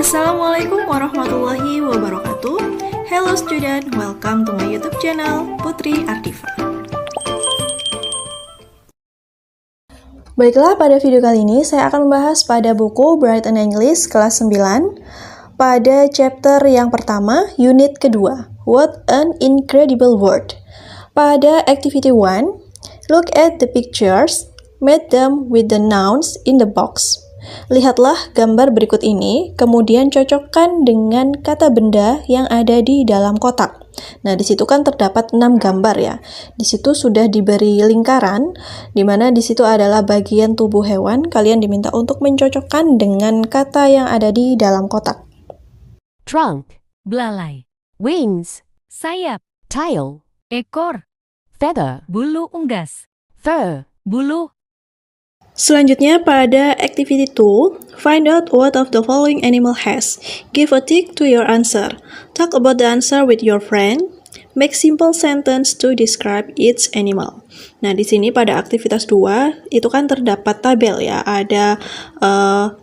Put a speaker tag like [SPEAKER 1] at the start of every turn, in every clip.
[SPEAKER 1] Assalamualaikum warahmatullahi wabarakatuh. Hello student, welcome to my YouTube channel Putri Ardifa. Baiklah, pada video kali ini saya akan membahas pada buku Brighten English kelas 9 pada chapter yang pertama, unit kedua, What an Incredible World. Pada activity 1, look at the pictures, match them with the nouns in the box. Lihatlah gambar berikut ini, kemudian cocokkan dengan kata benda yang ada di dalam kotak. Nah, di situ kan terdapat 6 gambar ya. Di situ sudah diberi lingkaran, di mana di situ adalah bagian tubuh hewan. Kalian diminta untuk mencocokkan dengan kata yang ada di dalam kotak.
[SPEAKER 2] Trunk,
[SPEAKER 3] belalai,
[SPEAKER 2] wings,
[SPEAKER 3] sayap,
[SPEAKER 2] tail,
[SPEAKER 3] ekor,
[SPEAKER 2] feather,
[SPEAKER 3] bulu unggas,
[SPEAKER 2] fur.
[SPEAKER 3] bulu.
[SPEAKER 1] Selanjutnya pada activity 2, find out what of the following animal has. Give a tick to your answer. Talk about the answer with your friend. Make simple sentence to describe each animal. Nah, di sini pada aktivitas 2 itu kan terdapat tabel ya, ada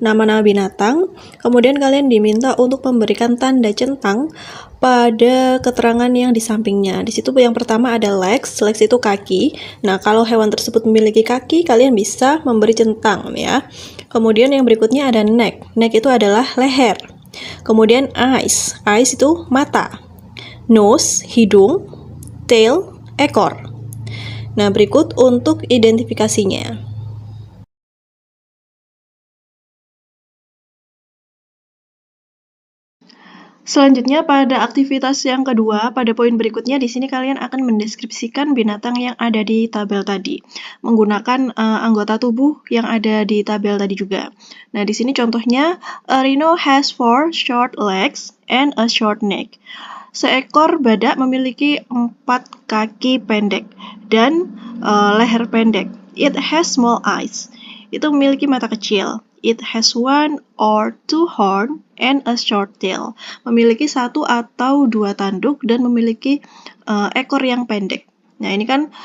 [SPEAKER 1] nama-nama binatang. Kemudian kalian diminta untuk memberikan tanda centang pada keterangan yang di sampingnya. Di situ yang pertama ada legs. Legs itu kaki. Nah, kalau hewan tersebut memiliki kaki, kalian bisa memberi centang ya. Kemudian yang berikutnya ada neck. Neck itu adalah leher. Kemudian eyes. Eyes itu mata. Nose, hidung. Tail, ekor. Nah, berikut untuk identifikasinya. Selanjutnya pada aktivitas yang kedua, pada poin berikutnya di sini kalian akan mendeskripsikan binatang yang ada di tabel tadi menggunakan anggota tubuh yang ada di tabel tadi juga. Nah, di sini contohnya a rhino has 4 short legs and a short neck. Seekor badak memiliki 4 kaki pendek dan leher pendek. It has small eyes. Itu memiliki mata kecil. It has 1 or 2 horn and a short tail. Memiliki 1 atau 2 tanduk dan memiliki ekor yang pendek. Nah, ini kan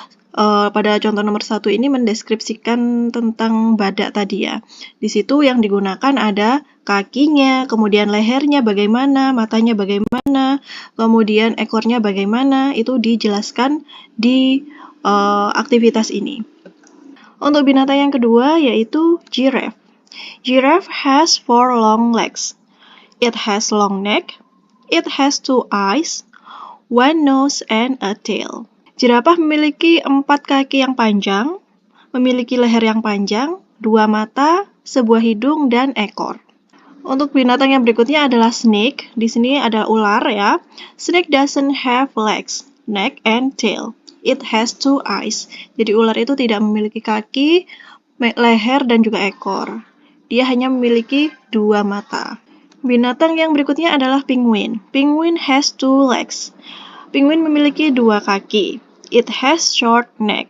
[SPEAKER 1] pada contoh nomor 1 ini mendeskripsikan tentang badak tadi ya. Di situ yang digunakan ada kakinya, kemudian lehernya bagaimana, matanya bagaimana, kemudian ekornya bagaimana, itu dijelaskan di aktivitas ini. Untuk binatang yang kedua yaitu giraffe. Giraffe has 4 long legs. It has long neck. It has 2 eyes, 1 nose, and a tail. Jerapah memiliki 4 kaki yang panjang, memiliki leher yang panjang, 2 mata, sebuah hidung, dan ekor. Untuk binatang yang berikutnya adalah snake. Di sini ada ular ya. Snake doesn't have legs, neck, and tail. It has 2 eyes. Jadi ular itu tidak memiliki kaki, leher, dan juga ekor. Dia hanya memiliki 2 mata. Binatang yang berikutnya adalah penguin. Penguin has 2 legs. Penguin memiliki 2 kaki. It has short neck.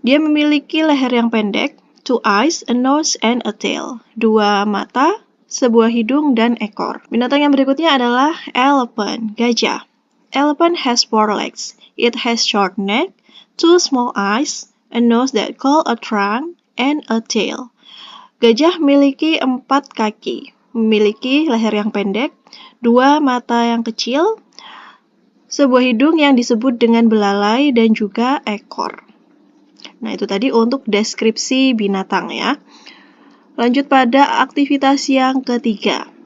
[SPEAKER 1] Dia memiliki leher yang pendek, 2 eyes, a nose, and a tail. 2 mata, sebuah hidung, dan ekor. Binatang yang berikutnya adalah elephant, gajah. Elephant has 4 legs. It has short neck, 2 small eyes, a nose that call a trunk, and a tail. Gajah memiliki 4 kaki, memiliki leher yang pendek, 2 mata yang kecil, sebuah hidung yang disebut dengan belalai, dan juga ekor. Nah, itu tadi untuk deskripsi binatang ya. Lanjut pada aktivitas yang ketiga.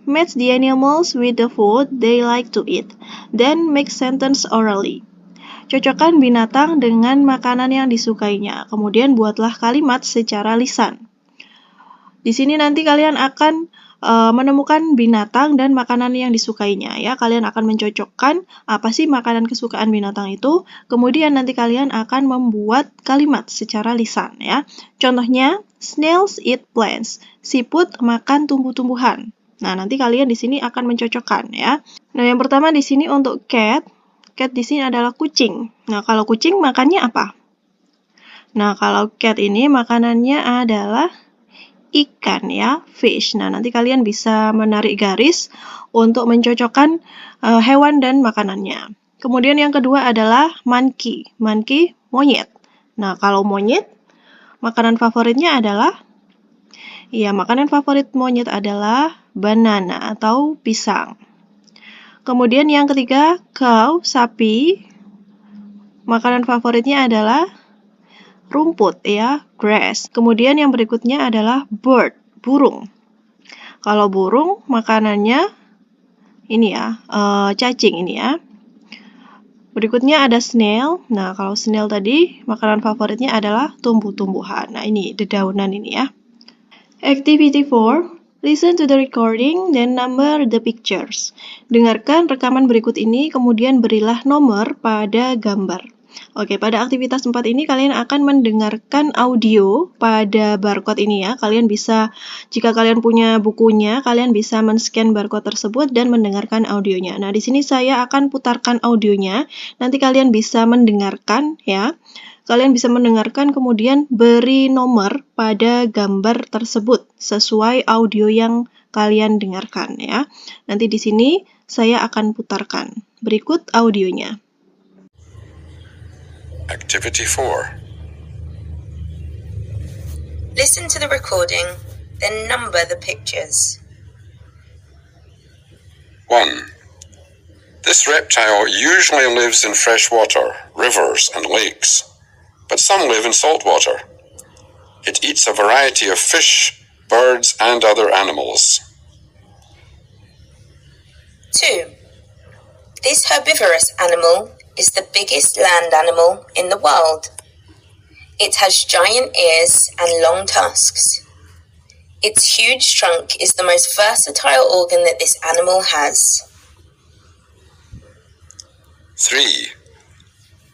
[SPEAKER 1] Match the animals with the food they like to eat. Then make sentence orally. Cocokkan binatang dengan makanan yang disukainya. Kemudian buatlah kalimat secara lisan. Di sini nanti kalian akan menemukan binatang dan makanan yang disukainya ya. Kalian akan mencocokkan apa sih makanan kesukaan binatang itu. Kemudian nanti kalian akan membuat kalimat secara lisan ya. Contohnya, snails eat plants. Siput makan tumbuh-tumbuhan. Nah, nanti kalian di sini akan mencocokkan ya. Nah, yang pertama di sini untuk cat. Cat di sini adalah kucing. Nah, kalau kucing makannya apa? Nah, kalau cat ini makanannya adalah ikan ya, fish. Nah, nanti kalian bisa menarik garis untuk mencocokkan hewan dan makanannya. Kemudian yang kedua adalah monkey. Monkey, monyet. Nah, kalau monyet, makanan favoritnya adalah Ya, makanan favorit monyet adalah banana atau pisang. Kemudian yang ketiga, cow, sapi. Makanan favoritnya adalah rumput ya, grass. Kemudian yang berikutnya adalah bird, burung. Kalau burung makanannya ini ya, cacing ini ya. Berikutnya ada snail. Nah, kalau snail tadi makanan favoritnya adalah tumbuh-tumbuhan. Nah, ini dedaunan ini ya. Activity 4. Listen to the recording, then number the pictures. Dengarkan rekaman berikut ini, kemudian berilah nomor pada gambar. Oke, pada aktivitas 4 ini kalian akan mendengarkan audio pada barcode ini ya. Kalian bisa, jika kalian punya bukunya, kalian bisa men-scan barcode tersebut dan mendengarkan audionya. Nah, di sini saya akan putarkan audionya. Nanti kalian bisa mendengarkan ya. Kalian bisa mendengarkan kemudian beri nomor pada gambar tersebut sesuai audio yang kalian dengarkan ya. Nanti di sini saya akan putarkan. Berikut audionya.
[SPEAKER 4] Activity 4.
[SPEAKER 5] Listen to the recording, then number the pictures.
[SPEAKER 4] 1. This reptile usually lives in fresh water, rivers and lakes, but some live in salt water. It eats a variety of fish, birds, and other animals.
[SPEAKER 5] 2. This herbivorous animal is the biggest land animal in the world. It has giant ears and long tusks. Its huge trunk is the most versatile organ that this animal has.
[SPEAKER 4] 3.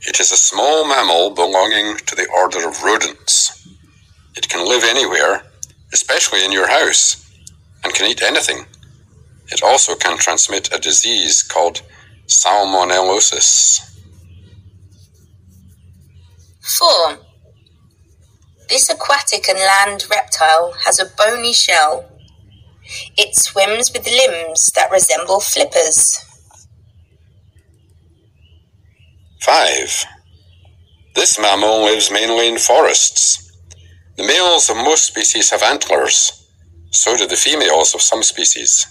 [SPEAKER 4] It is a small mammal belonging to the order of rodents. It can live anywhere, especially in your house, and can eat anything. It also can transmit a disease called salmonellosis.
[SPEAKER 5] 4. This aquatic and land reptile has a bony shell. It swims with limbs that resemble flippers.
[SPEAKER 4] 5. This mammal lives mainly in forests. The males of most species have antlers. So do the females of some species.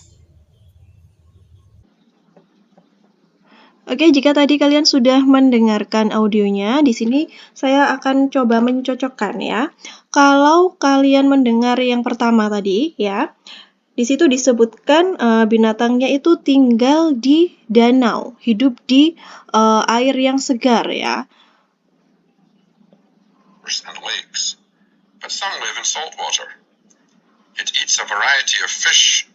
[SPEAKER 1] Oke, jika tadi kalian sudah mendengarkan audionya, di sini saya akan coba mencocokkan ya. Kalau kalian mendengar yang pertama tadi ya, di situ disebutkan binatangnya itu tinggal di danau, hidup di air yang segar ya.
[SPEAKER 4] And lakes, but some live in salt water. It eats a variety of fish.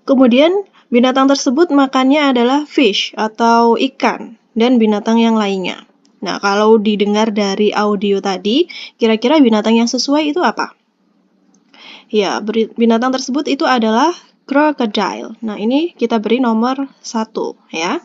[SPEAKER 1] Kemudian binatang tersebut makannya adalah fish atau ikan dan binatang yang lainnya. Nah, kalau didengar dari audio tadi, kira-kira binatang yang sesuai itu apa? Ya, binatang tersebut itu adalah crocodile. Nah, ini kita beri nomor 1 ya.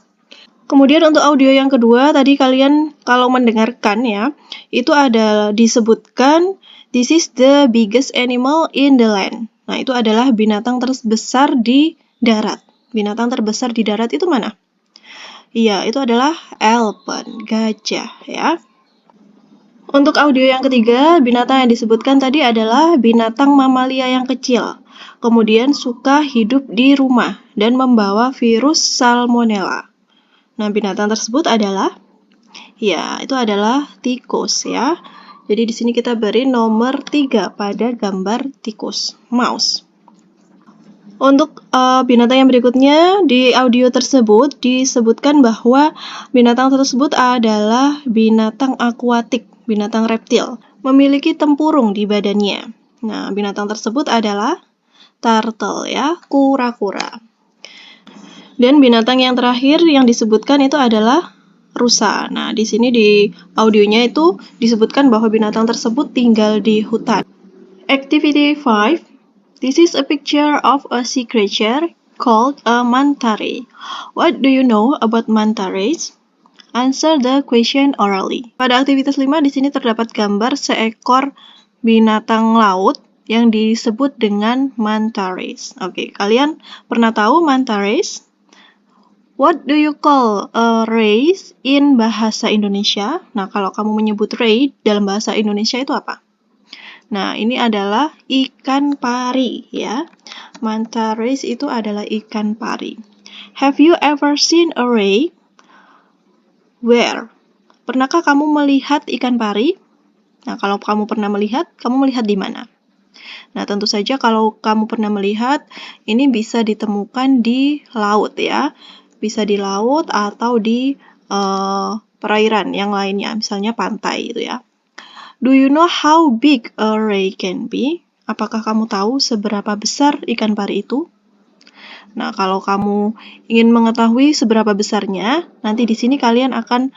[SPEAKER 1] Kemudian untuk audio yang kedua, tadi kalian kalau mendengarkan ya, itu ada disebutkan this is the biggest animal in the land. Nah, itu adalah binatang terbesar di darat. Binatang terbesar di darat itu mana? Iya, itu adalah elephant, gajah ya. Untuk audio yang ketiga, binatang yang disebutkan tadi adalah binatang mamalia yang kecil. Kemudian suka hidup di rumah dan membawa virus salmonella. Nah, binatang tersebut adalah, ya, itu adalah tikus ya. Jadi di sini kita beri nomor 3 pada gambar tikus, mouse. Untuk binatang yang berikutnya, di audio tersebut disebutkan bahwa binatang tersebut adalah binatang akuatik, binatang reptil, memiliki tempurung di badannya. Nah, binatang tersebut adalah turtle ya, kura-kura. Dan binatang yang terakhir yang disebutkan itu adalah rusa. Nah, di sini di audionya itu disebutkan bahwa binatang tersebut tinggal di hutan. Activity 5. This is a picture of a sea creature called a manta ray. What do you know about manta rays? Answer the question orally. Pada aktivitas 5 di sini terdapat gambar seekor binatang laut yang disebut dengan manta rays. Oke, kalian pernah tahu manta rays? What do you call a rays in bahasa Indonesia? Nah, kalau kamu menyebut ray dalam bahasa Indonesia itu apa? Nah, ini adalah ikan pari ya. Manta rays itu adalah ikan pari. Have you ever seen a ray? Where? Pernahkah kamu melihat ikan pari? Nah, kalau kamu pernah melihat, kamu melihat di mana? Nah, tentu saja kalau kamu pernah melihat, ini bisa ditemukan di laut ya. Bisa di laut atau di perairan yang lainnya, misalnya pantai gitu ya. Do you know how big a ray can be? Apakah kamu tahu seberapa besar ikan pari itu? Nah, kalau kamu ingin mengetahui seberapa besarnya, nanti di sini kalian akan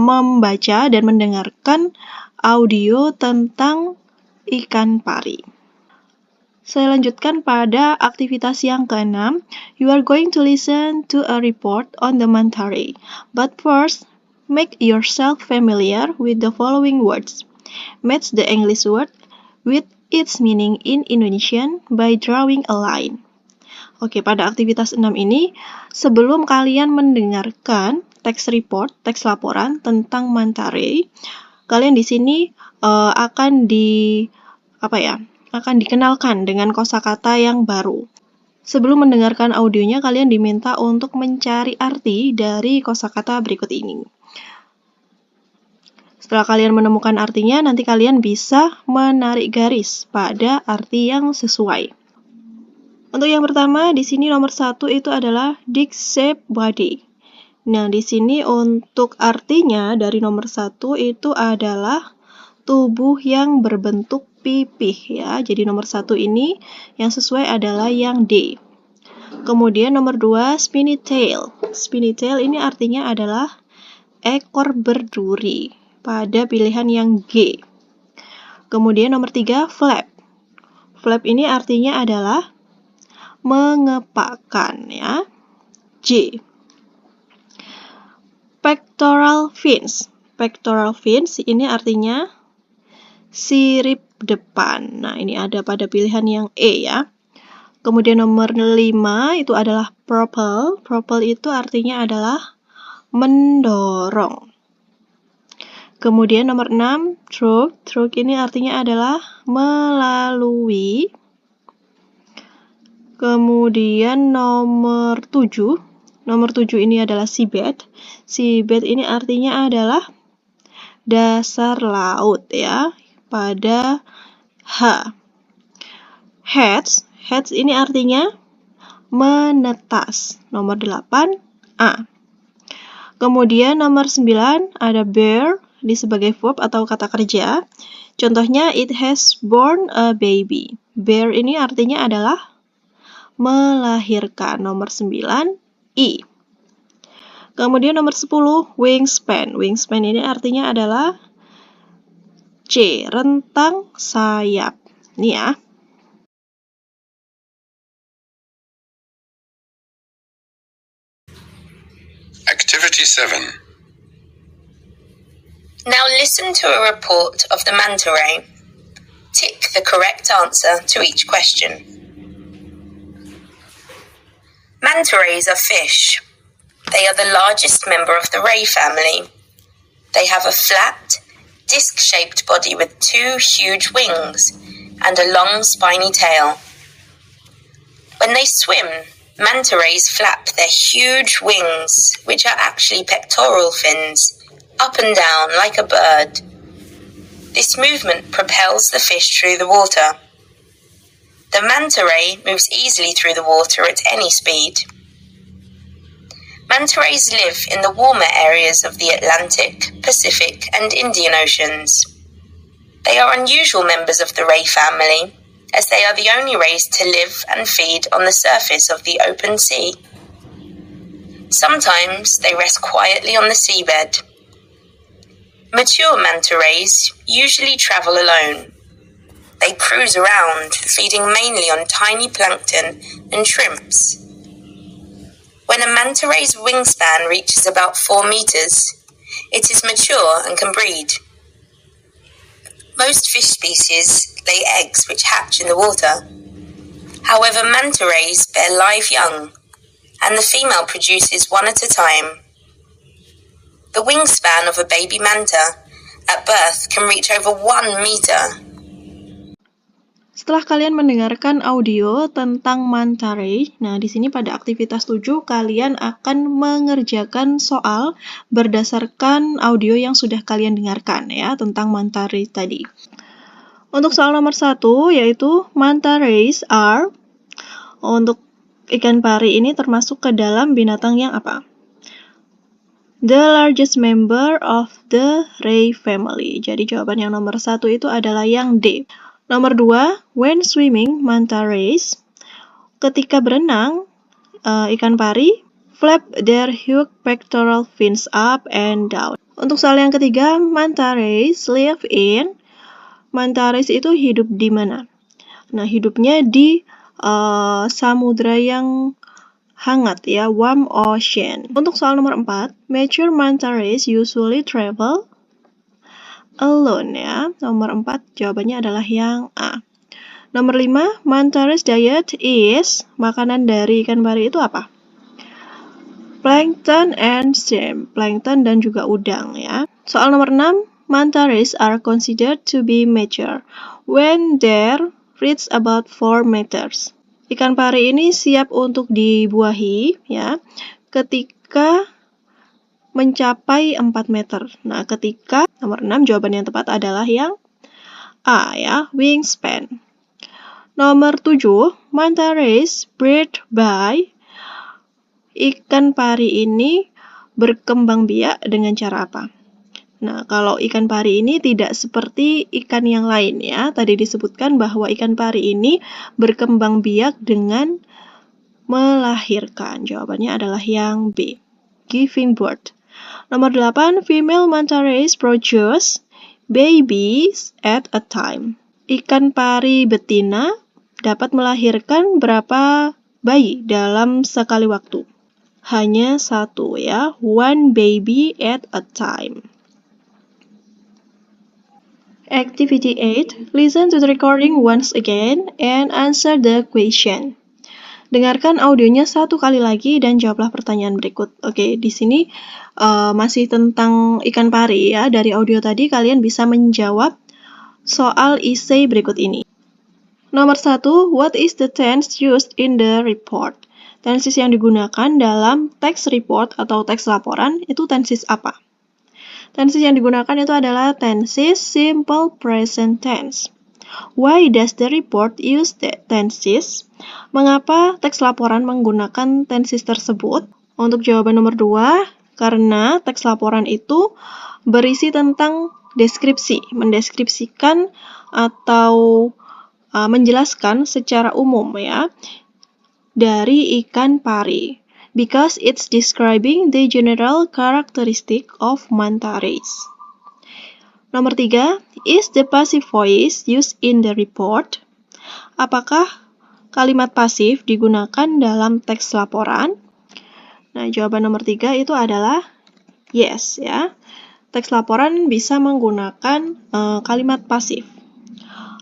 [SPEAKER 1] membaca dan mendengarkan audio tentang ikan pari. Saya lanjutkan pada aktivitas yang ke-6. You are going to listen to a report on the manta ray. But first, make yourself familiar with the following words. Match the English word with its meaning in Indonesian by drawing a line. Oke, pada aktivitas 6 ini, sebelum kalian mendengarkan teks report, teks laporan tentang manta ray, kalian di sini akan dikenalkan dengan kosakata yang baru. Sebelum mendengarkan audionya, kalian diminta untuk mencari arti dari kosakata berikut ini. Setelah kalian menemukan artinya, nanti kalian bisa menarik garis pada arti yang sesuai. Untuk yang pertama, di sini nomor 1 itu adalah disc-shaped body. Nah, di sini untuk artinya dari nomor 1 itu adalah tubuh yang berbentuk pipih ya. Jadi nomor 1 ini yang sesuai adalah yang D. Kemudian nomor 2, spiny tail. Spiny tail ini artinya adalah ekor berduri pada pilihan yang G. Kemudian nomor 3, flap. Flap ini artinya adalah mengepakkan ya. J. Pectoral fins. Pectoral fins ini artinya sirip depan. Nah, ini ada pada pilihan yang E ya. Kemudian nomor 5 itu adalah propel. Propel itu artinya adalah mendorong. Kemudian nomor 6, through. Through ini artinya adalah melalui. Kemudian nomor 7. Nomor 7 ini adalah seabed. Seabed ini artinya adalah dasar laut ya. Pada H. Heads. Heads ini artinya menetas. Nomor 8, A. Kemudian nomor 9 ada bear. Ini sebagai verb atau kata kerja. Contohnya, it has born a baby. Bear ini artinya adalah melahirkan. Nomor 9, I. Kemudian nomor 10, wingspan. Wingspan ini artinya adalah C, rentang sayap. Ini ya.
[SPEAKER 4] Activity 7.
[SPEAKER 5] Now listen to a report of the manta ray. Tick the correct answer to each question. Manta rays are fish. They are the largest member of the ray family. They have a flat, disc-shaped body with 2 huge wings and a long spiny tail. When they swim, manta rays flap their huge wings, which are actually pectoral fins, up and down like a bird. This movement propels the fish through the water. The manta ray moves easily through the water at any speed. Manta rays live in the warmer areas of the Atlantic, Pacific, and Indian Oceans. They are unusual members of the ray family, as they are the only rays to live and feed on the surface of the open sea. Sometimes they rest quietly on the seabed. Mature manta rays usually travel alone. They cruise around, feeding mainly on tiny plankton and shrimps. When a manta ray's wingspan reaches about 4 meters, it is mature and can breed. Most fish species lay eggs which hatch in the water. However, manta rays bear live young, and the female produces 1 at a time. The wingspan of a baby manta at birth can reach over 1 meter.
[SPEAKER 1] Setelah kalian mendengarkan audio tentang manta ray, nah di sini pada aktivitas 7 kalian akan mengerjakan soal berdasarkan audio yang sudah kalian dengarkan ya tentang manta ray tadi. Untuk soal nomor 1 yaitu manta rays are, untuk ikan pari ini termasuk ke dalam binatang yang apa? The largest member of the ray family. Jadi jawaban yang nomor 1 itu adalah yang D. Nomor 2, when swimming, manta rays, ketika berenang, ikan pari flap their huge pectoral fins up and down. Untuk soal yang ketiga, manta rays live in, manta rays itu hidup di mana? Nah, hidupnya di samudra yang hangat ya, warm ocean. Untuk soal nomor 4, mature manta rays usually travel alone ya. Nomor 4 jawabannya adalah yang A. Nomor 5, manta rays diet is, makanan dari ikan pari itu apa? Plankton and shrimp, plankton dan juga udang ya. Soal nomor 6, manta rays are considered to be mature when their reach about 4 meters. Ikan pari ini siap untuk dibuahi ya ketika mencapai 4 meter. Nah, ketika nomor 6 jawaban yang tepat adalah yang A ya, wingspan. Nomor 7, manta rays breed by, ikan pari ini berkembang biak dengan cara apa? Nah, kalau ikan pari ini tidak seperti ikan yang lain ya. Tadi disebutkan bahwa ikan pari ini berkembang biak dengan melahirkan. Jawabannya adalah yang B, giving birth. Nomor 8, female manta rays produce babies at a time. Ikan pari betina dapat melahirkan berapa bayi dalam sekali waktu? Hanya 1 ya, one baby at a time. Activity 8, listen to the recording once again and answer the question. Dengarkan audionya 1 kali lagi dan jawablah pertanyaan berikut. Oke, di sini masih tentang ikan pari ya. Dari audio tadi kalian bisa menjawab soal essay berikut ini. Nomor 1, what is the tense used in the report? Tenses yang digunakan dalam teks report atau teks laporan itu tenses apa? Tenses yang digunakan itu adalah tenses simple present tense. Why does the report use the tenses? Mengapa teks laporan menggunakan tenses tersebut? Untuk jawaban nomor 2, karena teks laporan itu berisi tentang deskripsi, mendeskripsikan atau menjelaskan secara umum ya dari ikan pari. Because it's describing the general characteristic of manta rays. Nomor 3, is the passive voice used in the report? Apakah kalimat pasif digunakan dalam teks laporan? Nah, jawaban nomor 3 itu adalah yes ya. Teks laporan bisa menggunakan kalimat pasif.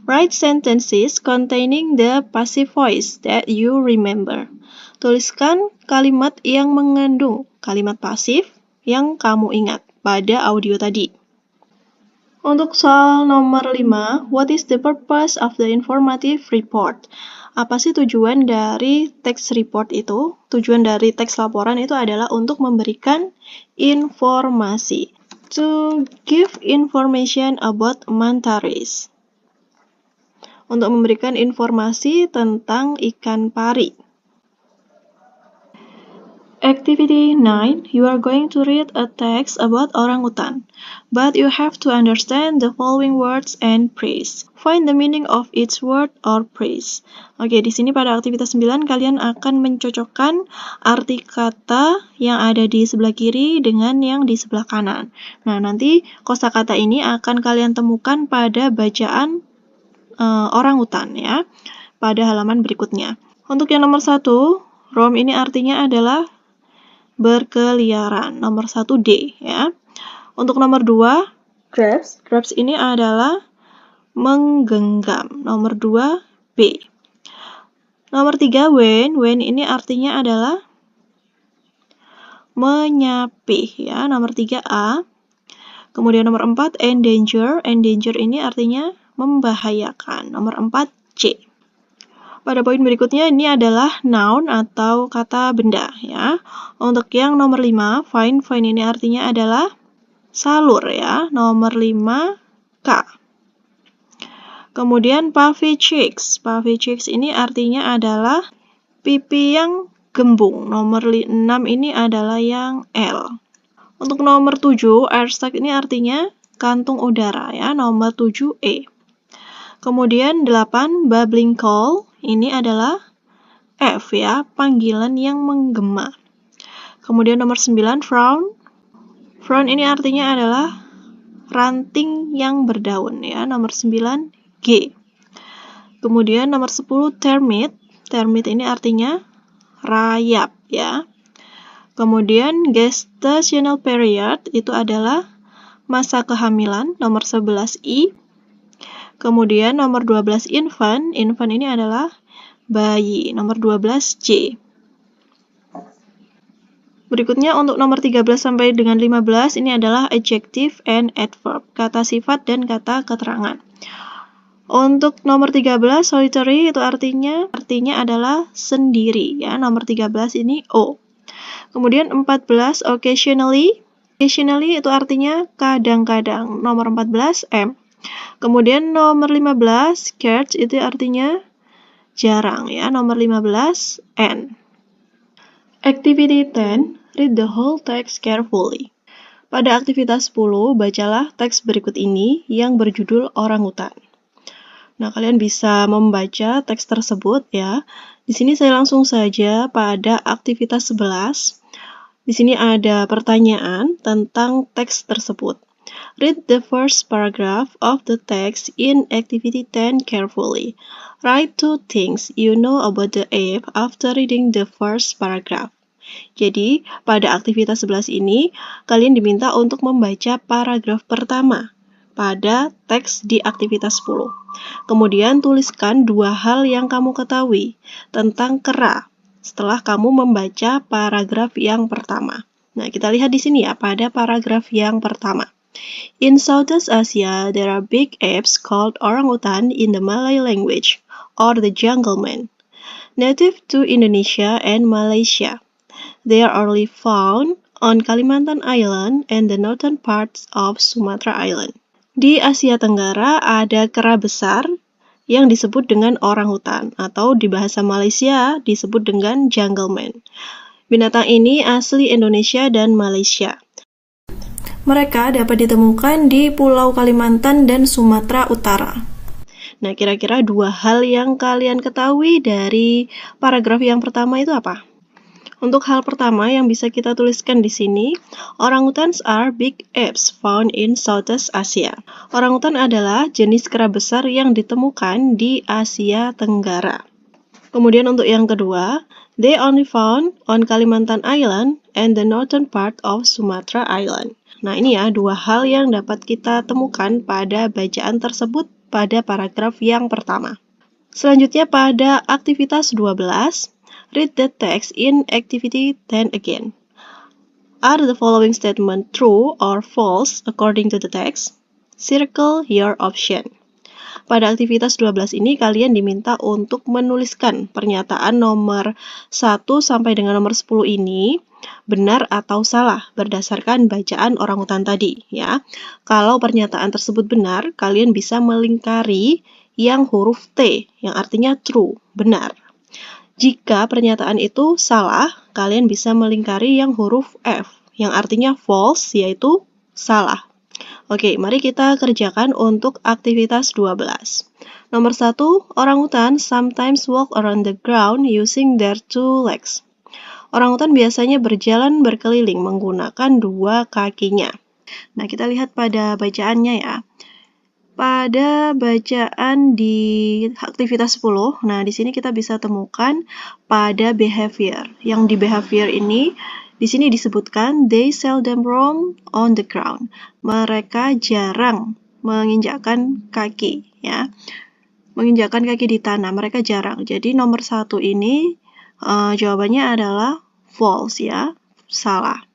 [SPEAKER 1] Write sentences containing the passive voice that you remember. Tuliskan kalimat yang mengandung kalimat pasif yang kamu ingat pada audio tadi. Untuk soal nomor 5, what is the purpose of the informative report? Apa sih tujuan dari teks report itu? Tujuan dari teks laporan itu adalah untuk memberikan informasi. To give information about manta rays. Untuk memberikan informasi tentang ikan pari. Activity 9, you are going to read a text about orangutan, but you have to understand the following words and phrase. Find the meaning of each word or phrase. Oke, di sini pada aktivitas 9 kalian akan mencocokkan arti kata yang ada di sebelah kiri dengan yang di sebelah kanan. Nah, nanti kosakata ini akan kalian temukan pada bacaan orangutan ya, pada halaman berikutnya. Untuk yang nomor 1, roam ini artinya adalah berkeliaran. Nomor 1 D ya. Untuk nomor 2, grabs. Grabs ini adalah menggenggam. Nomor 2 B. Nomor 3 when. When ini artinya adalah menyapih ya. Nomor 3 A. Kemudian nomor 4 endanger. Endanger ini artinya membahayakan. Nomor 4 C. Pada poin berikutnya ini adalah noun atau kata benda ya. Untuk yang nomor 5, fine ini artinya adalah salur ya. Nomor 5 K. Kemudian puffy cheeks. Puffy cheeks ini artinya adalah pipi yang gembung. Nomor 6 ini adalah yang L. Untuk nomor 7, airsac ini artinya kantung udara ya. Nomor 7 E. Kemudian 8, bubbling call ini adalah F ya, panggilan yang menggema. Kemudian nomor 9, frown. Frown ini artinya adalah ranting yang berdaun ya. Nomor 9 G. Kemudian nomor 10, termite. Termite ini artinya rayap ya. Kemudian gestational period itu adalah masa kehamilan. Nomor 11 I. Kemudian nomor 12 infant. Infant ini adalah bayi. Nomor 12 J. Berikutnya untuk nomor 13 sampai dengan 15 ini adalah adjective and adverb, kata sifat dan kata keterangan. Untuk nomor 13 solitary itu artinya adalah sendiri ya. Nomor 13 ini O. Kemudian 14 occasionally. Occasionally itu artinya kadang-kadang. Nomor 14 M. Kemudian nomor 15 scarce itu artinya jarang ya. Nomor 15 N. Activity 10, read the whole text carefully. Pada aktivitas 10, bacalah teks berikut ini yang berjudul orangutan. Nah, kalian bisa membaca teks tersebut ya. Di sini saya langsung saja pada aktivitas 11. Di sini ada pertanyaan tentang teks tersebut. Read the first paragraph of the text in activity 10 carefully. Write 2 things you know about the ape after reading the first paragraph. Jadi, pada aktivitas 11 ini, kalian diminta untuk membaca paragraf pertama pada teks di aktivitas 10. Kemudian tuliskan 2 hal yang kamu ketahui tentang kera setelah kamu membaca paragraf yang pertama. Nah, kita lihat di sini ya pada paragraf yang pertama. In Southeast Asia, there are big apes called orangutan in the Malay language, or the jungle man, native to Indonesia and Malaysia. They are only found on Kalimantan Island and the northern parts of Sumatra Island. Di Asia Tenggara ada kera besar yang disebut dengan orangutan atau di bahasa Malaysia disebut dengan jungle man. Binatang ini asli Indonesia dan Malaysia. Mereka dapat ditemukan di Pulau Kalimantan dan Sumatera Utara. Nah, kira-kira 2 hal yang kalian ketahui dari paragraf yang pertama itu apa? Untuk hal pertama yang bisa kita tuliskan di sini, orangutans are big apes found in Southeast Asia. Orangutan adalah jenis kera besar yang ditemukan di Asia Tenggara. Kemudian untuk yang kedua, they only found on Kalimantan Island and the northern part of Sumatra Island. Nah, ini ya 2 hal yang dapat kita temukan pada bacaan tersebut pada paragraf yang pertama. Selanjutnya pada aktivitas 12, read the text in activity 10 again. Are the following statement true or false according to the text? Circle your option. Pada aktivitas 12 ini kalian diminta untuk menuliskan pernyataan nomor 1 sampai dengan nomor 10 ini benar atau salah berdasarkan bacaan orangutan tadi ya. Kalau pernyataan tersebut benar, kalian bisa melingkari yang huruf T yang artinya true, benar. Jika pernyataan itu salah, kalian bisa melingkari yang huruf F, yang artinya false, yaitu salah. Oke, mari kita kerjakan untuk aktivitas 12. Nomor 1, orangutan sometimes walk around the ground using their 2 legs. Orangutan biasanya berjalan berkeliling menggunakan 2 kakinya. Nah, kita lihat pada bacaannya ya. Pada bacaan di aktivitas 10, nah di sini kita bisa temukan pada behavior. Yang di behavior ini, di sini disebutkan they seldom roam on the ground. Mereka jarang menginjakkan kaki, ya. Menginjakkan kaki di tanah, mereka jarang. Jadi nomor 1 ini jawabannya adalah false ya, salah.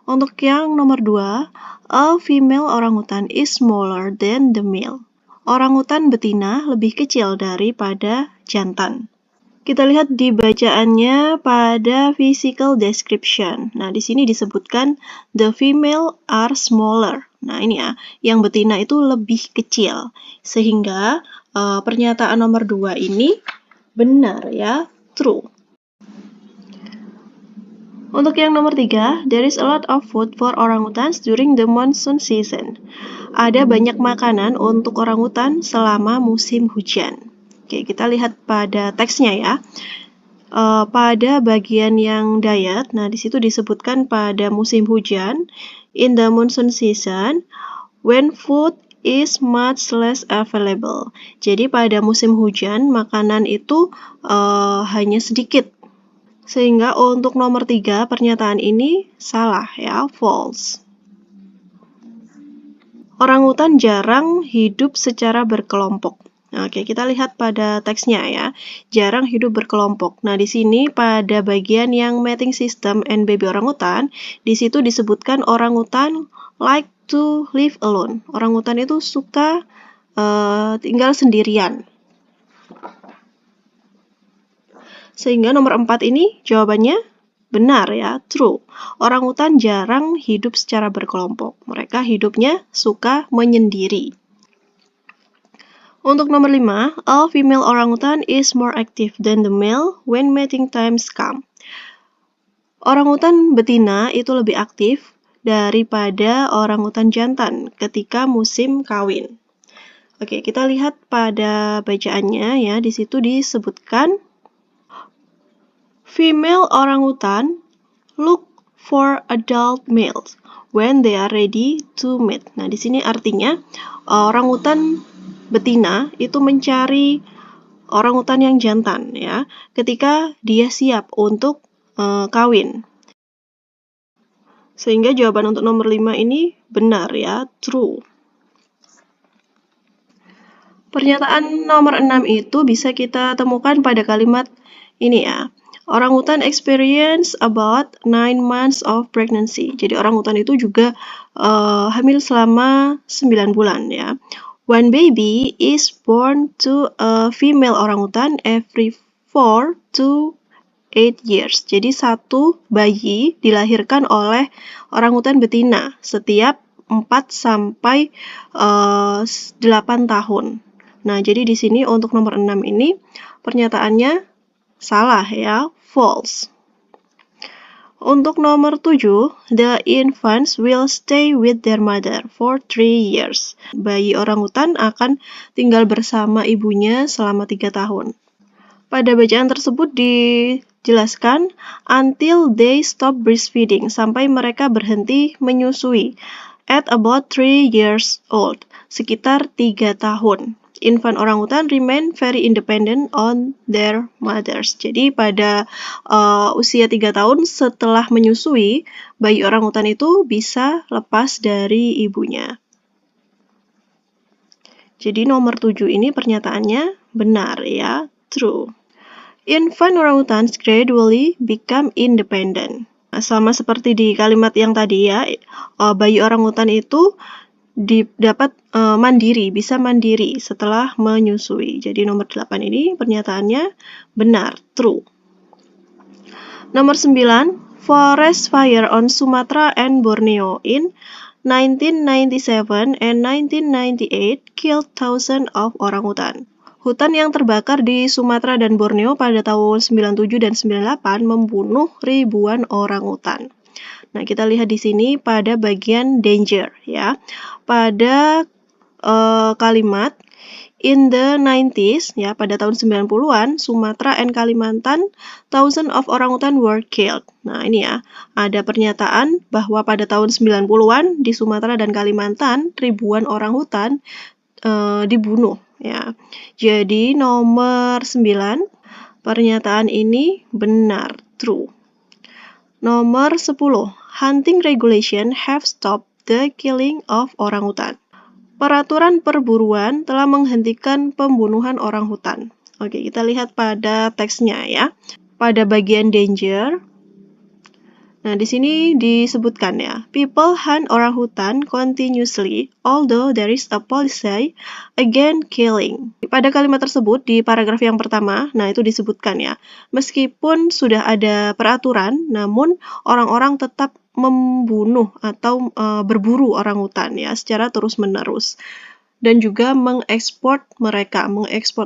[SPEAKER 1] Untuk yang nomor 2, a female orangutan is smaller than the male. orangutan betina lebih kecil daripada jantan. Kita lihat di bacaannya pada physical description. Nah, di sini disebutkan the female are smaller. Nah, ini ya, yang betina itu lebih kecil. Sehingga pernyataan nomor 2 ini benar ya, true. Untuk yang nomor 3, there is a lot of food for orangutans during the monsoon season. Ada banyak makanan untuk orangutan selama musim hujan. Oke, kita lihat pada teksnya ya. Pada bagian yang diet, nah di situ disebutkan pada musim hujan, in the monsoon season, when food is much less available. Jadi pada musim hujan, makanan itu hanya sedikit. Sehingga untuk nomor 3, pernyataan ini salah ya, false. Orangutan jarang hidup secara berkelompok. Oke, kita lihat pada teksnya ya. Jarang hidup berkelompok. Nah, di sini pada bagian yang mating system and baby orangutan, di situ disebutkan orangutan like to live alone. Orangutan itu suka tinggal sendirian. Sehingga nomor 4 ini jawabannya benar ya, true. Orangutan jarang hidup secara berkelompok. Mereka hidupnya suka menyendiri. Untuk nomor 5, a female orangutan is more active than the male when mating times come. Orangutan betina itu lebih aktif daripada orangutan jantan ketika musim kawin. Oke, kita lihat pada bacaannya ya. Di situ disebutkan female orangutan look for adult males when they are ready to mate. Nah, di sini artinya orangutan betina itu mencari orangutan yang jantan ya, ketika dia siap untuk kawin. Sehingga jawaban untuk nomor 5 ini benar ya, true. Pernyataan nomor 6 itu bisa kita temukan pada kalimat ini ya. Orangutan experience about 9 months of pregnancy. Jadi orangutan itu juga hamil selama 9 bulan ya. One baby is born to a female orangutan every 4 to 8 years. Jadi satu bayi dilahirkan oleh orangutan betina setiap 4 sampai 8 tahun. Nah, jadi di sini untuk nomor 6 ini pernyataannya salah ya, false. Untuk nomor 7, the infants will stay with their mother for 3 years. Bayi orangutan akan tinggal bersama ibunya selama 3 tahun. Pada bacaan tersebut dijelaskan until they stop breastfeeding, sampai mereka berhenti menyusui. At about 3 years old, sekitar 3 tahun. Infant orangutan remain very independent on their mothers. Jadi pada usia 3 tahun setelah menyusui, bayi orangutan itu bisa lepas dari ibunya. Jadi nomor 7 ini pernyataannya benar ya, true. Infant orangutans gradually become independent. Sama seperti di kalimat yang tadi ya, bayi orangutan itu dapat mandiri, bisa mandiri setelah menyusui. Jadi nomor 8 ini pernyataannya benar, true. Nomor 9, forest fire on Sumatra and Borneo in 1997 and 1998 killed thousands of orangutan. Hutan yang terbakar di Sumatera dan Borneo pada tahun 97 dan 98 membunuh ribuan orangutan. Nah, kita lihat di sini pada bagian danger ya. Pada kalimat in the 90s ya, pada tahun 90-an, Sumatera and Kalimantan, thousands of orangutan were killed. Nah, ini ya, ada pernyataan bahwa pada tahun 90-an di Sumatera dan Kalimantan, ribuan orangutan dibunuh ya. Jadi nomor 9, pernyataan ini benar, true. Nomor 10, hunting regulation have stopped the killing of orangutan. Peraturan perburuan telah menghentikan pembunuhan orangutan. Oke, kita lihat pada teksnya ya. Pada bagian danger, Nah, di sini disebutkan ya, people hunt orangutan continuously, although there is a policy against killing. Pada kalimat tersebut, di paragraf yang pertama, nah itu disebutkan ya, meskipun sudah ada peraturan, namun orang-orang tetap membunuh atau berburu orangutan ya, secara terus-menerus. Dan juga mengekspor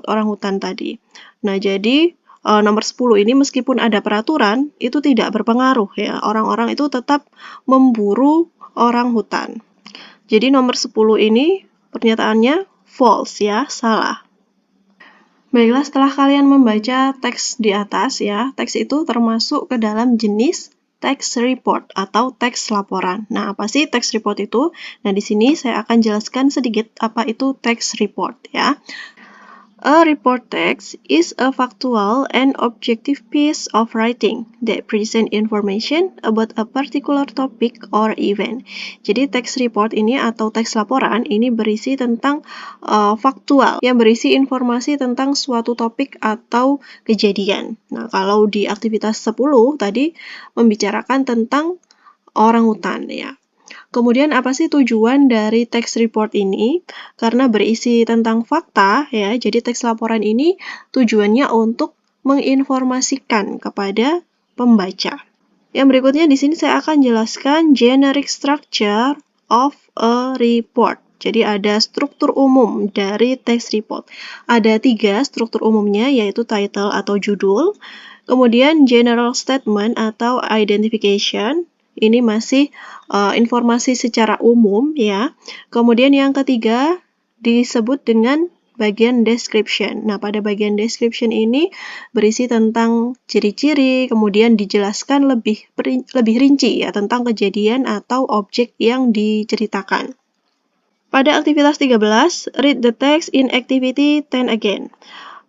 [SPEAKER 1] orangutan tadi. Nah, jadi nomor 10 ini meskipun ada peraturan, itu tidak berpengaruh ya. Orang-orang itu tetap memburu orangutan. Jadi nomor 10 ini pernyataannya false ya, salah. Baiklah, setelah kalian membaca teks di atas ya, teks itu termasuk ke dalam jenis teks report atau teks laporan. Nah, apa sih teks report itu? Nah, di sini saya akan jelaskan sedikit apa itu teks report ya. A report text is a factual and objective piece of writing that present information about a particular topic or event. Jadi teks report ini atau teks laporan ini berisi tentang faktual yang berisi informasi tentang suatu topik atau kejadian. Nah, kalau di aktivitas 10 tadi membicarakan tentang orangutan ya. Kemudian apa sih tujuan dari teks report ini? Karena berisi tentang fakta ya, jadi teks laporan ini tujuannya untuk menginformasikan kepada pembaca. Yang berikutnya di sini saya akan jelaskan generic structure of a report. Jadi ada struktur umum dari teks report. Ada 3 struktur umumnya, yaitu title atau judul, kemudian general statement atau identification. Ini masih informasi secara umum ya. Kemudian yang ketiga disebut dengan bagian description. Nah, pada bagian description ini berisi tentang ciri-ciri, kemudian dijelaskan lebih rinci ya tentang kejadian atau objek yang diceritakan. Pada aktivitas 13, read the text in activity 10 again.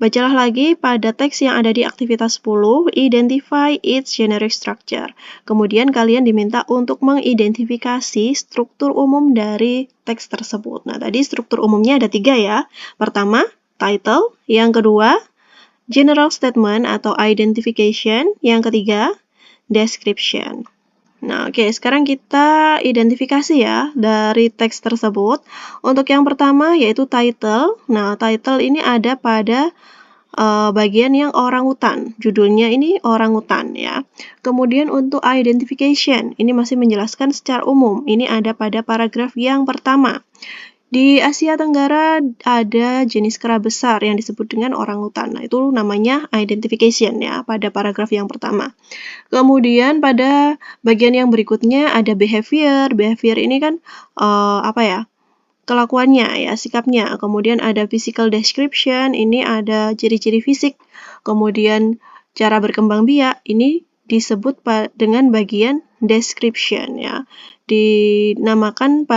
[SPEAKER 1] Bacalah lagi pada teks yang ada di aktivitas 10, identify its generic structure. Kemudian kalian diminta untuk mengidentifikasi struktur umum dari teks tersebut. Nah, tadi struktur umumnya ada 3 ya. Pertama, title. Yang kedua, general statement atau identification. Yang ketiga, description. Nah, oke, sekarang kita identifikasi ya dari teks tersebut. Untuk yang pertama yaitu title. Nah, title ini ada pada bagian yang orangutan. Judulnya ini orangutan ya. Kemudian untuk identification, ini masih menjelaskan secara umum. Ini ada pada paragraf yang pertama. Di Asia Tenggara ada jenis kera besar yang disebut dengan orangutan. Nah, itu namanya identification ya pada paragraf yang pertama. Kemudian pada bagian yang berikutnya ada behavior. Behavior ini kan kelakuannya ya, sikapnya. Kemudian ada physical description, ini ada ciri-ciri fisik. Kemudian cara berkembang biak, ini disebut dengan bagian description ya. Dinamakan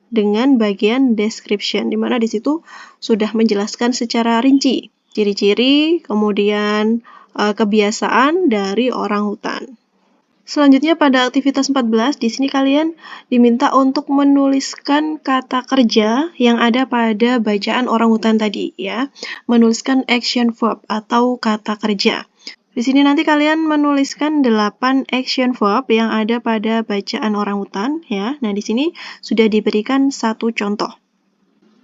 [SPEAKER 1] dengan bagian description, di mana di situ sudah menjelaskan secara rinci ciri-ciri, kemudian kebiasaan dari orangutan. Selanjutnya pada aktivitas 14, di sini kalian diminta untuk menuliskan kata kerja yang ada pada bacaan orangutan tadi ya. Menuliskan action verb atau kata kerja. Di sini nanti kalian menuliskan 8 action verb yang ada pada bacaan orangutan ya. Nah, di sini sudah diberikan satu contoh.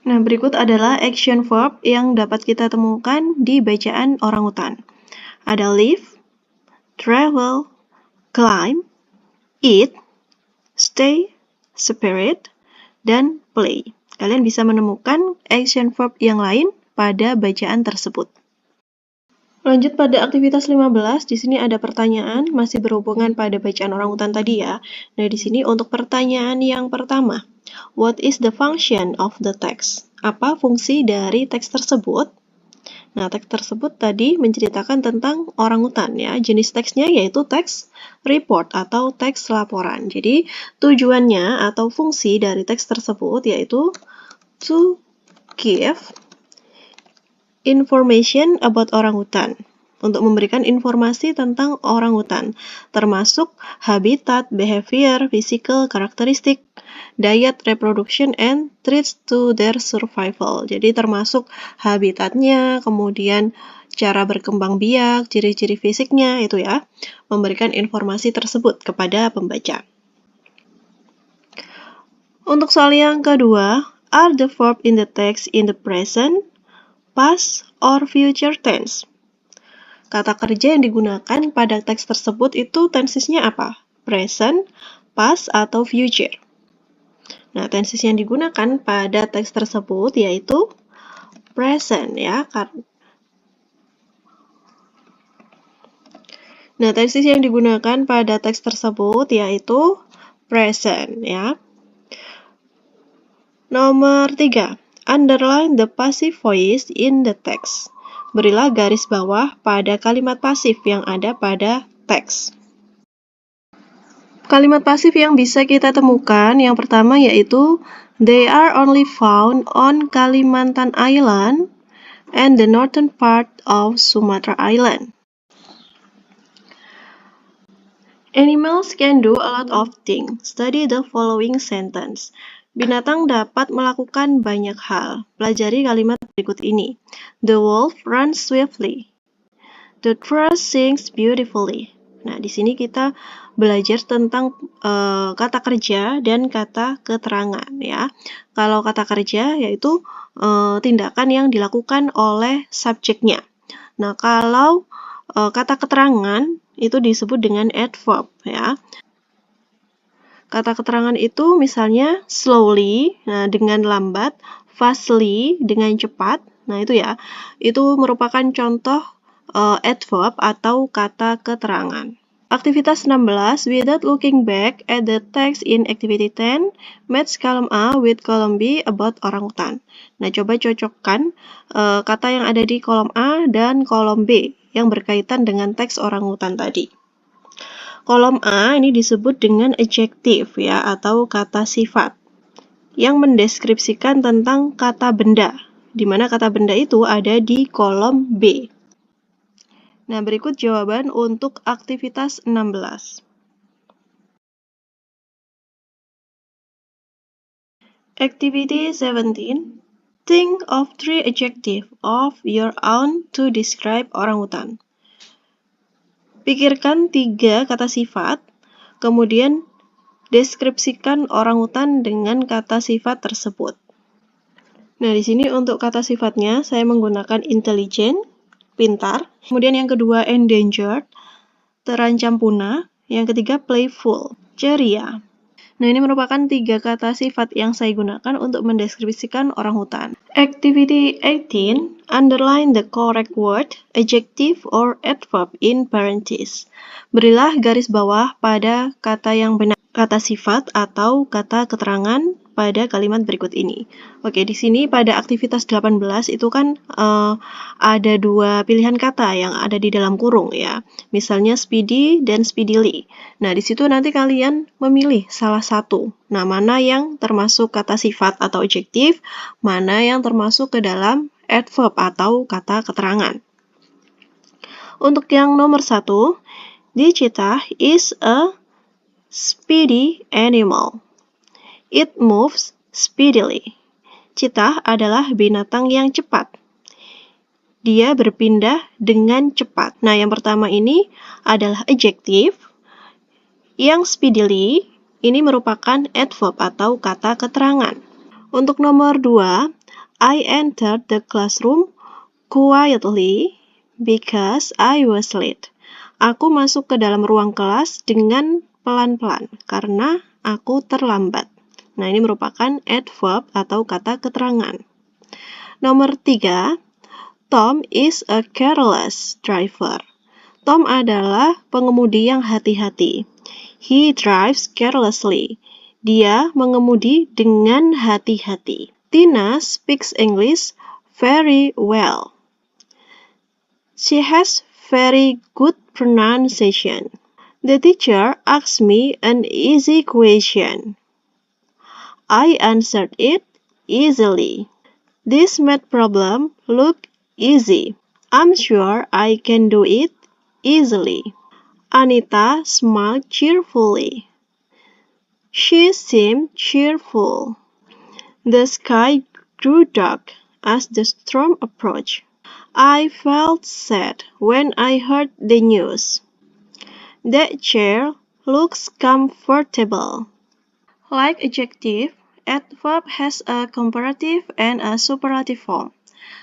[SPEAKER 1] Nah, berikut adalah action verb yang dapat kita temukan di bacaan orangutan. Ada live, travel, climb, eat, stay, spirit, dan play. Kalian bisa menemukan action verb yang lain pada bacaan tersebut. Lanjut pada aktivitas 15, di sini ada pertanyaan masih berhubungan pada bacaan orangutan tadi ya. Nah, di sini untuk pertanyaan yang pertama, what is the function of the text? Apa fungsi dari teks tersebut? Nah, teks tersebut tadi menceritakan tentang orangutan ya. Jenis teksnya yaitu teks report atau teks laporan. Jadi, tujuannya atau fungsi dari teks tersebut yaitu to give information about orangutan. Untuk memberikan informasi tentang orangutan, termasuk habitat, behavior, physical, karakteristik, diet, reproduction, and threats to their survival. Jadi termasuk habitatnya, kemudian cara berkembang biak, ciri-ciri fisiknya itu ya, memberikan informasi tersebut kepada pembaca. Untuk soal yang kedua, are the verb in the text in the present, past, or future tense? Kata kerja yang digunakan pada teks tersebut itu tensesnya apa? Present, past, atau future? Nah, tenses yang digunakan pada teks tersebut yaitu present ya. Nah, tenses yang digunakan pada teks tersebut yaitu present ya. Nomor 3, underline the passive voice in the text. Berilah garis bawah pada kalimat pasif yang ada pada teks. Kalimat pasif yang bisa kita temukan yang pertama yaitu they are only found on Kalimantan Island and the northern part of Sumatra Island. Animals can do a lot of things. Study the following sentence. Binatang dapat melakukan banyak hal. Pelajari kalimat berikut ini. The wolf runs swiftly. The thrush sings beautifully. Nah, di sini kita belajar tentang kata kerja dan kata keterangan ya. Kalau kata kerja yaitu tindakan yang dilakukan oleh subjeknya. Nah, kalau kata keterangan itu disebut dengan adverb ya. Kata keterangan itu misalnya slowly, nah dengan lambat, fastly dengan cepat. Nah, itu ya. Itu merupakan contoh adverb atau kata keterangan. Aktivitas 16, without looking back at the text in activity 10, match column A with column B about orangutan. Nah, coba cocokkan kata yang ada di kolom A dan kolom B yang berkaitan dengan teks orangutan tadi. Kolom A ini disebut dengan adjective ya, atau kata sifat yang mendeskripsikan tentang kata benda, di mana kata benda itu ada di kolom B. Nah, berikut jawaban untuk aktivitas 16. Activity 17. Think of 3 adjectives of your own to describe orangutan. Pikirkan 3 kata sifat, kemudian deskripsikan orangutan dengan kata sifat tersebut. Nah, di sini untuk kata sifatnya saya menggunakan intelligent, pintar. Kemudian yang kedua endangered, terancam punah. Yang ketiga playful, ceria. Nah, ini merupakan 3 kata sifat yang saya gunakan untuk mendeskripsikan orangutan. Activity 18, underline the correct word, adjective, or adverb in parentheses. Berilah garis bawah pada kata yang benar, kata sifat atau kata keterangan pada kalimat berikut ini. Oke, di sini pada aktivitas 18 itu kan ada 2 pilihan kata yang ada di dalam kurung ya. Misalnya speedy dan speedily. Nah, di situ nanti kalian memilih salah satu. Nah, mana yang termasuk kata sifat atau adjektif, mana yang termasuk ke dalam adverb atau kata keterangan. Untuk yang nomor 1, the cheetah is a speedy animal. It moves speedily. Cheetah adalah binatang yang cepat. Dia berpindah dengan cepat. Nah, yang pertama ini adalah adjective. Yang speedily ini merupakan adverb atau kata keterangan. Untuk nomor 2, I entered the classroom quietly because I was late. Aku masuk ke dalam ruang kelas dengan pelan-pelan karena aku terlambat. Nah, ini merupakan adverb atau kata keterangan. Nomor 3, Tom is a careless driver. Tom adalah pengemudi yang hati-hati. He drives carelessly. Dia mengemudi dengan hati-hati. Tina speaks English very well. She has very good pronunciation. The teacher asked me an easy question. I answered it easily. This math problem looked easy. I'm sure I can do it easily. Anita smiled cheerfully. She seemed cheerful. The sky grew dark as the storm approached. I felt sad when I heard the news. That chair looks comfortable. Like adjective, adverb has a comparative and a superlative form.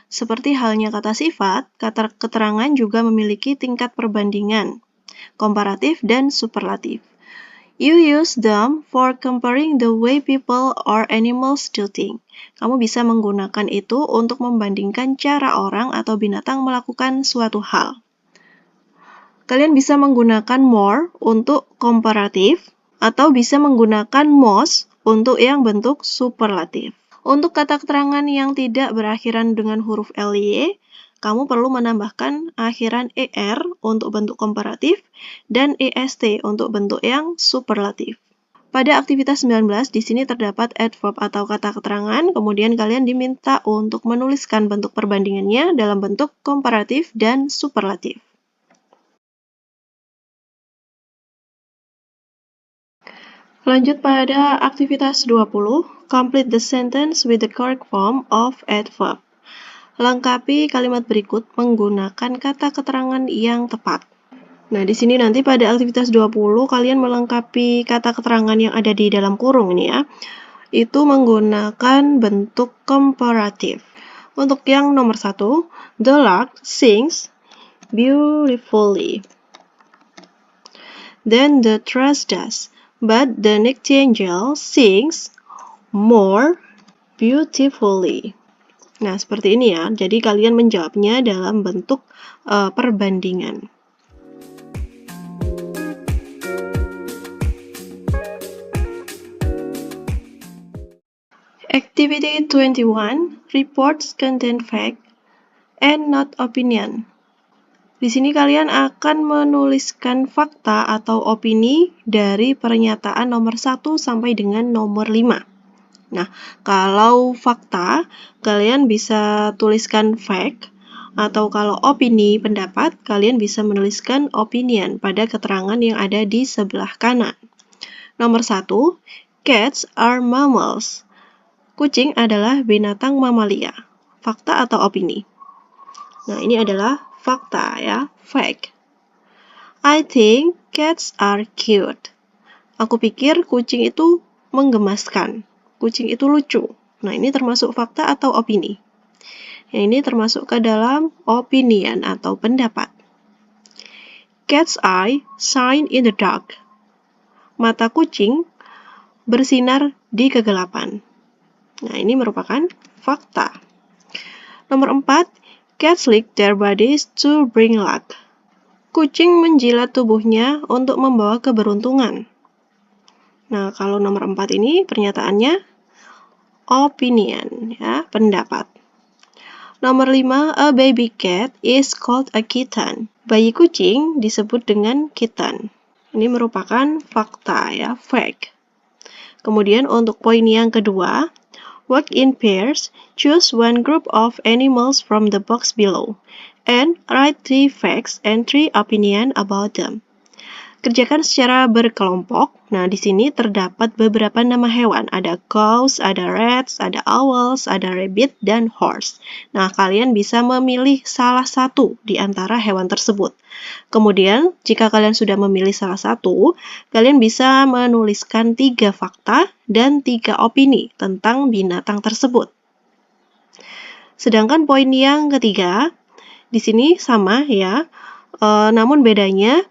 [SPEAKER 1] Seperti halnya kata sifat, kata keterangan juga memiliki tingkat perbandingan, komparatif dan superlatif. You use them for comparing the way people or animals do things. Kamu bisa menggunakan itu untuk membandingkan cara orang atau binatang melakukan suatu hal. Kalian bisa menggunakan more untuk komparatif atau bisa menggunakan most untuk yang bentuk superlatif. Untuk kata keterangan yang tidak berakhiran dengan huruf ly, kamu perlu menambahkan akhiran er untuk bentuk komparatif dan est untuk bentuk yang superlatif. Pada aktivitas 19, di sini terdapat adverb atau kata keterangan, kemudian kalian diminta untuk menuliskan bentuk perbandingannya dalam bentuk komparatif dan superlatif. Lanjut pada aktivitas 20, complete the sentence with the correct form of adverb. Lengkapi kalimat berikut menggunakan kata keterangan yang tepat. Nah, di sini nanti pada aktivitas 20 kalian melengkapi kata keterangan yang ada di dalam kurung ini ya. Itu menggunakan bentuk komparatif. Untuk yang nomor 1, the lark sings beautifully. Then the thrush does, but the nightingale sings more beautifully. Nah, seperti ini ya. Jadi kalian menjawabnya dalam bentuk perbandingan. Activity 21, reports contain fact and not opinion. Di sini kalian akan menuliskan fakta atau opini dari pernyataan nomor 1 sampai dengan nomor 5. Nah, kalau fakta, kalian bisa tuliskan fact, atau kalau opini, pendapat, kalian bisa menuliskan opinion pada keterangan yang ada di sebelah kanan. Nomor 1, cats are mammals. Kucing adalah binatang mamalia. Fakta atau opini? Nah, ini adalah fakta ya, fact. I think cats are cute. Aku pikir kucing itu menggemaskan. Kucing itu lucu. Nah, ini termasuk fakta atau opini? Yang ini termasuk ke dalam opinion atau pendapat. Cat's eye shine in the dark. Mata kucing bersinar di kegelapan. Nah, ini merupakan fakta. Nomor 4, cats lick their bodies to bring luck. Kucing menjilat tubuhnya untuk membawa keberuntungan. Nah, kalau nomor 4 ini pernyataannya opinion, ya, pendapat. Nomor 5, a baby cat is called a kitten. Bayi kucing disebut dengan kitten. Ini merupakan fakta, ya, fact. Kemudian untuk poin yang kedua, work in pairs, choose one group of animals from the box below, and write 3 facts and 3 opinion about them. Kerjakan secara berkelompok. Nah, di sini terdapat beberapa nama hewan. Ada cows, ada rats, ada owls, ada rabbit, dan horse. Nah, kalian bisa memilih salah satu di antara hewan tersebut. Kemudian, jika kalian sudah memilih salah satu, kalian bisa menuliskan 3 fakta dan 3 opini tentang binatang tersebut. Sedangkan poin yang ketiga, di sini sama ya, namun bedanya,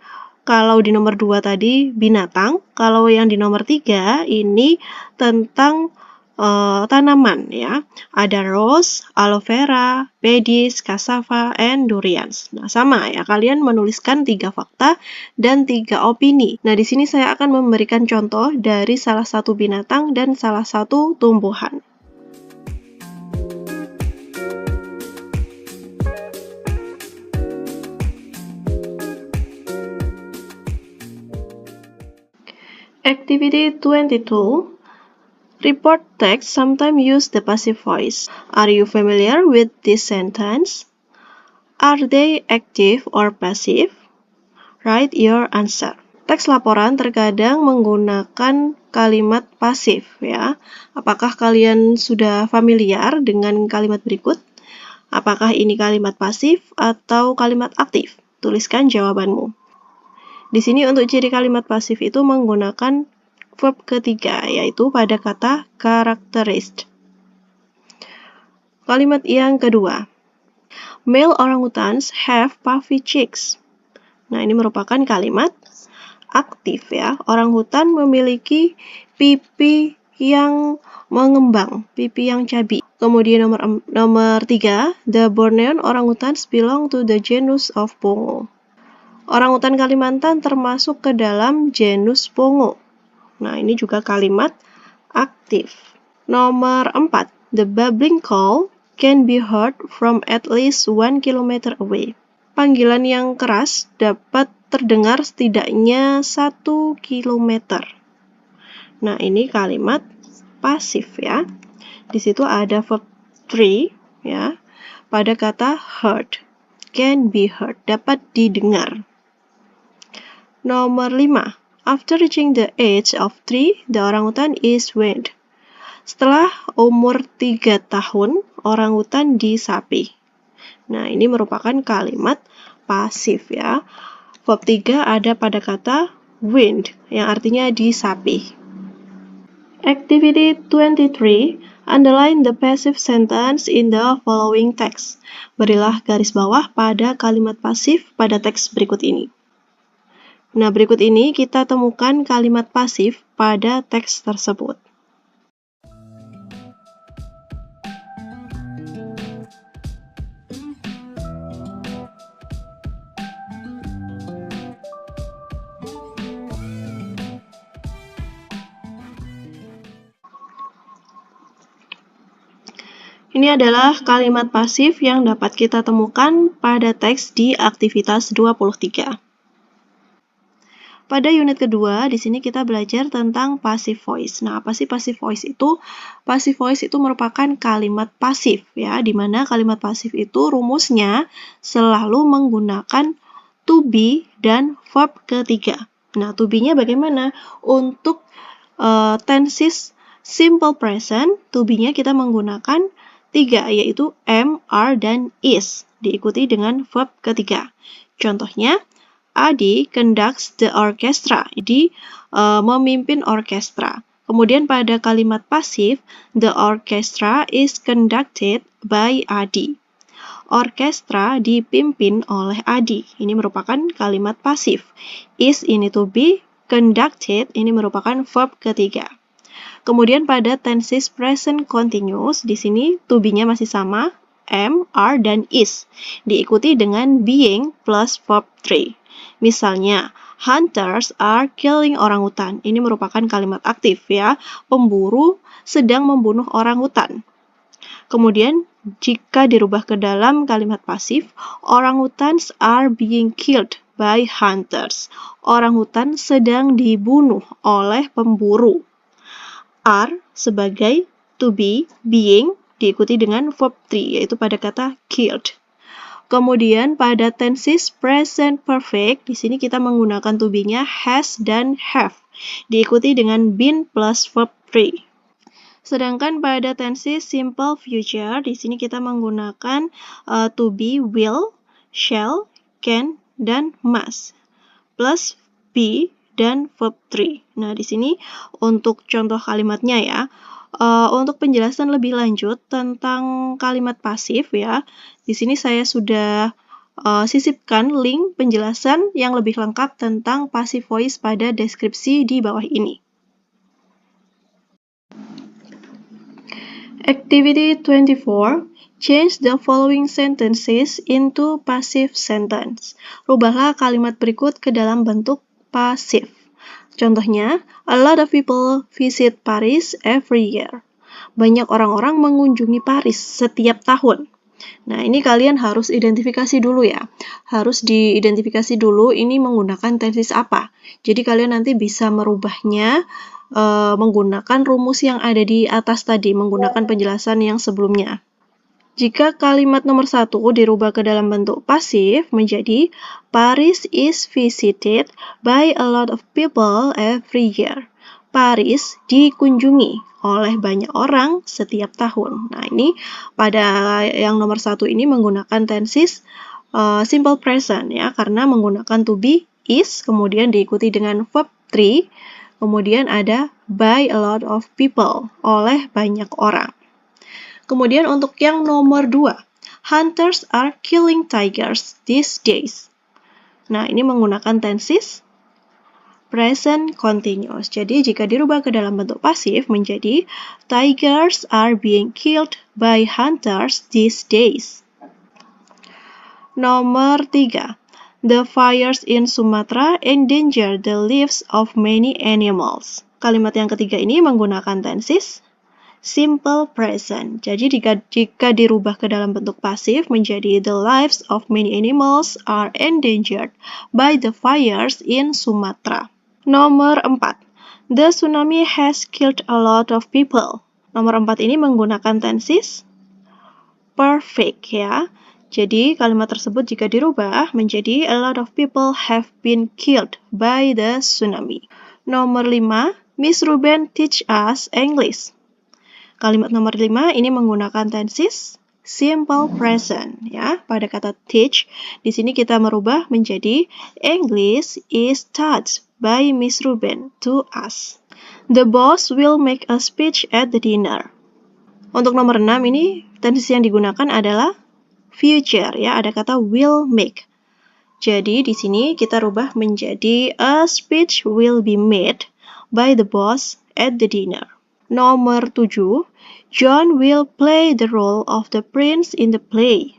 [SPEAKER 1] kalau di nomor 2 tadi binatang, kalau yang di nomor 3 ini tentang tanaman ya. Ada rose, aloe vera, pedis, cassava, and durians. Nah, sama ya, kalian menuliskan 3 fakta dan 3 opini. Nah, di sini saya akan memberikan contoh dari salah satu binatang dan salah satu tumbuhan. Activity 22. Report text sometimes use the passive voice. Are you familiar with this sentence? Are they active or passive? Write your answer. Teks laporan terkadang menggunakan kalimat pasif ya. Apakah kalian sudah familiar dengan kalimat berikut? Apakah ini kalimat pasif atau kalimat aktif? Tuliskan jawabanmu. Di sini untuk ciri kalimat pasif itu menggunakan verb ketiga, yaitu pada kata characteristic. Kalimat yang kedua, male orangutans have puffy cheeks. Nah, ini merupakan kalimat aktif ya. Orangutan memiliki pipi yang mengembang, pipi yang cabi. Kemudian nomor 3, the Bornean orangutans belong to the genus of Pongo. Orangutan Kalimantan termasuk ke dalam genus Pongo. Nah, ini juga kalimat aktif. Nomor 4, the babbling call can be heard from at least 1 kilometer away. Panggilan yang keras dapat terdengar setidaknya 1 kilometer. Nah, ini kalimat pasif ya. Di situ ada verb 3 ya. Pada kata heard, can be heard, dapat didengar. Nomor 5, after reaching the age of 3, the orangutan is weaned. Setelah umur 3 tahun, orangutan disapi. Nah, ini merupakan kalimat pasif ya. Verb 3 ada pada kata weaned, yang artinya disapi. Activity 23, underline the passive sentence in the following text. Berilah garis bawah pada kalimat pasif pada teks berikut ini. Nah, berikut ini kita temukan kalimat pasif pada teks tersebut. Ini adalah kalimat pasif yang dapat kita temukan pada teks di aktivitas 23. Pada unit kedua, di sini kita belajar tentang passive voice. Nah, apa sih passive voice itu? Passive voice itu merupakan kalimat pasif, ya, di mana kalimat pasif itu rumusnya selalu menggunakan to be dan verb ketiga. Nah, to be-nya bagaimana? Untuk tenses simple present, to be-nya kita menggunakan 3, yaitu am, are, dan is, diikuti dengan verb ketiga. Contohnya, Adi conducts the orchestra. Adi memimpin orkestra. Kemudian pada kalimat pasif, the orchestra is conducted by Adi. Orkestra dipimpin oleh Adi. Ini merupakan kalimat pasif. Is ini to be, conducted ini merupakan verb ketiga. Kemudian pada tenses present continuous, di sini to be-nya masih sama, am, are, dan is. Diikuti dengan being plus verb 3. Misalnya, hunters are killing orangutan. Ini merupakan kalimat aktif ya. Pemburu sedang membunuh orangutan. Kemudian, jika dirubah ke dalam kalimat pasif, orangutans are being killed by hunters. Orangutan sedang dibunuh oleh pemburu. Are sebagai to be, being, diikuti dengan verb 3, yaitu pada kata killed. Kemudian pada tenses present perfect, di sini kita menggunakan to be-nya has dan have, diikuti dengan been plus verb 3. Sedangkan pada tenses simple future, di sini kita menggunakan to be will, shall, can, dan must, plus be dan verb 3. Nah, di sini untuk contoh kalimatnya ya. Untuk penjelasan lebih lanjut tentang kalimat pasif ya, di sini saya sudah sisipkan link penjelasan yang lebih lengkap tentang passive voice pada deskripsi di bawah ini. Activity 24, change the following sentences into passive sentence. Rubahlah kalimat berikut ke dalam bentuk pasif. Contohnya, a lot of people visit Paris every year. Banyak orang-orang mengunjungi Paris setiap tahun. Nah, ini kalian harus identifikasi dulu ya. Harus diidentifikasi dulu ini menggunakan tenses apa. Jadi kalian nanti bisa merubahnya menggunakan rumus yang ada di atas tadi, menggunakan penjelasan yang sebelumnya. Jika kalimat nomor 1 dirubah ke dalam bentuk pasif menjadi Paris is visited by a lot of people every year. Paris dikunjungi oleh banyak orang setiap tahun. Nah, ini pada yang nomor 1 ini menggunakan tenses simple present ya, karena menggunakan to be is, kemudian diikuti dengan verb 3, kemudian ada by a lot of people, oleh banyak orang. Kemudian untuk yang nomor 2, hunters are killing tigers these days. Nah, ini menggunakan tenses present continuous. Jadi, jika dirubah ke dalam bentuk pasif menjadi tigers are being killed by hunters these days. Nomor 3. The fires in Sumatra endanger the lives of many animals. Kalimat yang ketiga ini menggunakan tenses simple present. Jadi jika dirubah ke dalam bentuk pasif menjadi the lives of many animals are endangered by the fires in Sumatra. Nomor 4. The tsunami has killed a lot of people. Nomor 4 ini menggunakan tenses perfect ya. Jadi kalimat tersebut jika dirubah menjadi a lot of people have been killed by the tsunami. Nomor 5. Miss Ruben teach us English. Kalimat nomor 5 ini menggunakan tenses simple present ya. Pada kata teach, di sini kita merubah menjadi English is taught by Miss Ruben to us. The boss will make a speech at the dinner. Untuk nomor 6 ini tenses yang digunakan adalah future ya, ada kata will make. Jadi di sini kita rubah menjadi a speech will be made by the boss at the dinner. Nomor 7, John will play the role of the prince in the play.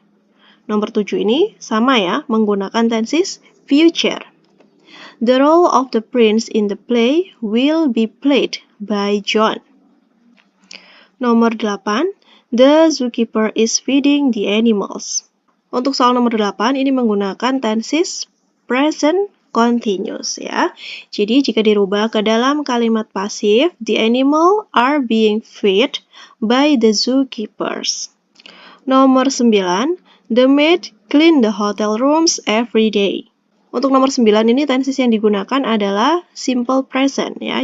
[SPEAKER 1] Nomor 7 ini sama ya, menggunakan tenses future. The role of the prince in the play will be played by John. Nomor 8, the zookeeper is feeding the animals. Untuk soal nomor 8 ini menggunakan tenses present continuous ya. Jadi jika dirubah ke dalam kalimat pasif, the animal are being fed by the zookeepers. Nomor 9, the maid clean the hotel rooms every day. Untuk nomor 9 ini tenses yang digunakan adalah simple present ya.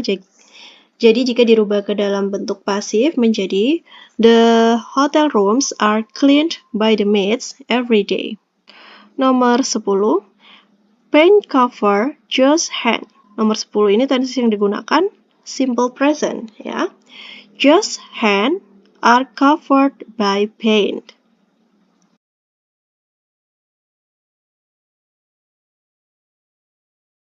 [SPEAKER 1] Jadi jika dirubah ke dalam bentuk pasif menjadi the hotel rooms are cleaned by the maids every day. Nomor 10, paint cover Joe's hand. Nomor 10 ini tenses yang digunakan simple present ya. Joe's hand are covered by paint.